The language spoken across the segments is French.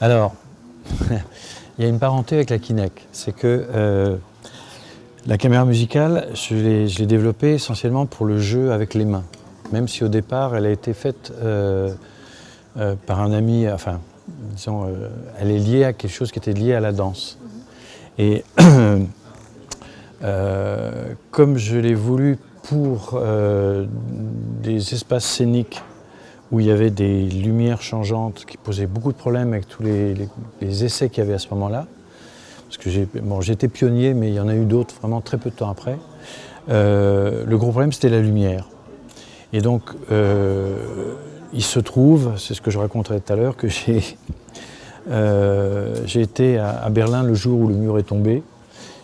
Alors, il y a une parenté avec la Kinect. C'est que la caméra musicale, je l'ai développée essentiellement pour le jeu avec les mains. Même si au départ, elle a été faite par un ami, enfin, disons, elle est liée à quelque chose qui était lié à la danse. Et comme je l'ai voulu pour des espaces scéniques où il y avait des lumières changeantes qui posaient beaucoup de problèmes avec tous les essais qu'il y avait à ce moment-là. Parce que j'étais pionnier, mais il y en a eu d'autres vraiment très peu de temps après. Le gros problème, c'était la lumière. Et donc, il se trouve, c'est ce que je raconterai tout à l'heure, que j'ai été à Berlin le jour où le mur est tombé.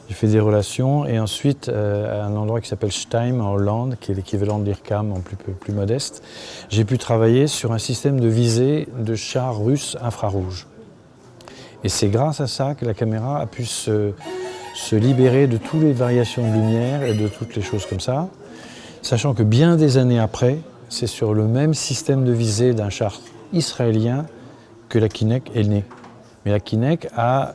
J'ai fait des relations et ensuite à un endroit qui s'appelle Steim en Hollande, qui est l'équivalent de l'IRCAM en plus modeste, j'ai pu travailler sur un système de visée de chars russes infrarouges. Et c'est grâce à ça que la caméra a pu se libérer de toutes les variations de lumière et de toutes les choses comme ça, sachant que bien des années après, c'est sur le même système de visée d'un char israélien que la Kinect est née. Mais la Kinect a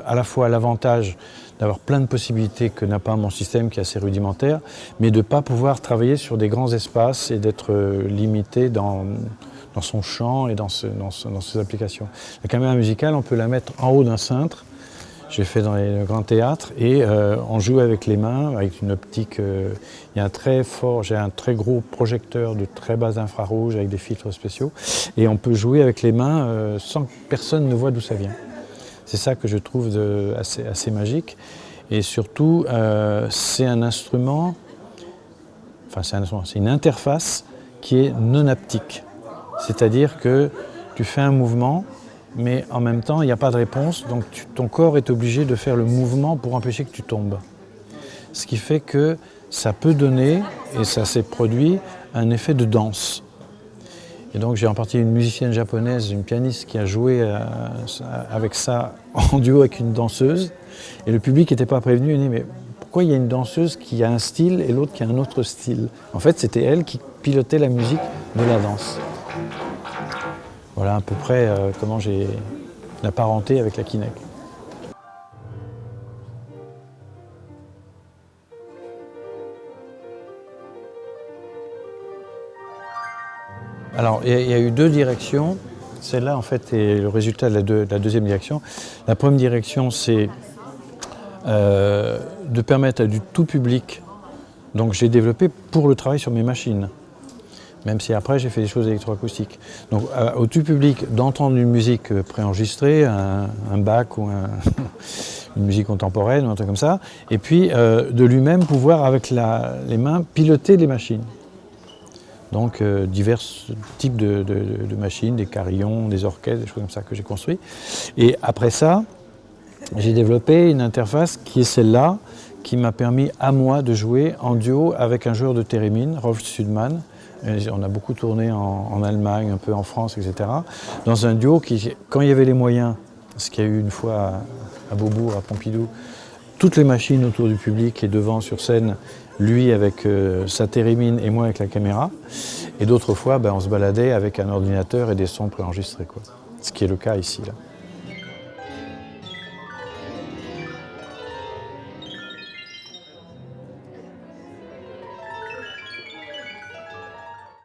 à la fois l'avantage d'avoir plein de possibilités que n'a pas mon système qui est assez rudimentaire, mais de ne pas pouvoir travailler sur des grands espaces et d'être limité dans son champ et dans ses applications. La caméra musicale, on peut la mettre en haut d'un cintre, j'ai fait dans les grands théâtres, et on joue avec les mains, avec une optique. Il y a j'ai un très gros projecteur de très bas infrarouge avec des filtres spéciaux, et on peut jouer avec les mains sans que personne ne voit d'où ça vient. C'est ça que je trouve assez magique. Et surtout, c'est un instrument, c'est une interface qui est non haptique. C'est-à-dire que tu fais un mouvement, mais en même temps, il n'y a pas de réponse, donc ton corps est obligé de faire le mouvement pour empêcher que tu tombes. Ce qui fait que ça peut donner, et ça s'est produit, un effet de danse. Et donc j'ai en partie une musicienne japonaise, une pianiste qui a joué avec ça en duo avec une danseuse. Et le public n'était pas prévenu, il dit mais pourquoi il y a une danseuse qui a un style et l'autre qui a un autre style? En fait c'était elle qui pilotait la musique de la danse. Voilà à peu près comment j'ai la parenté avec la Kinect. Alors, il y a eu deux directions. Celle-là, en fait, est le résultat de la deuxième direction. La première direction, c'est de permettre à du tout public. Donc, j'ai développé pour le travail sur mes machines, même si après, j'ai fait des choses électroacoustiques. Donc, au tout public, d'entendre une musique préenregistrée, un Bach ou une musique contemporaine ou un truc comme ça, et puis de lui-même pouvoir, avec les mains, piloter les machines. Donc divers types de machines, des carillons, des orchestres, des choses comme ça que j'ai construit. Et après ça, j'ai développé une interface qui est celle-là, qui m'a permis à moi de jouer en duo avec un joueur de thérémine, Rolf Sudman. On a beaucoup tourné en Allemagne, un peu en France, etc. Dans un duo qui, quand il y avait les moyens, ce qu'il y a eu une fois à Beaubourg, à Pompidou, toutes les machines autour du public et devant sur scène, lui avec sa thérémine et moi avec la caméra. Et d'autres fois, on se baladait avec un ordinateur et des sons préenregistrés, quoi. Ce qui est le cas ici, là.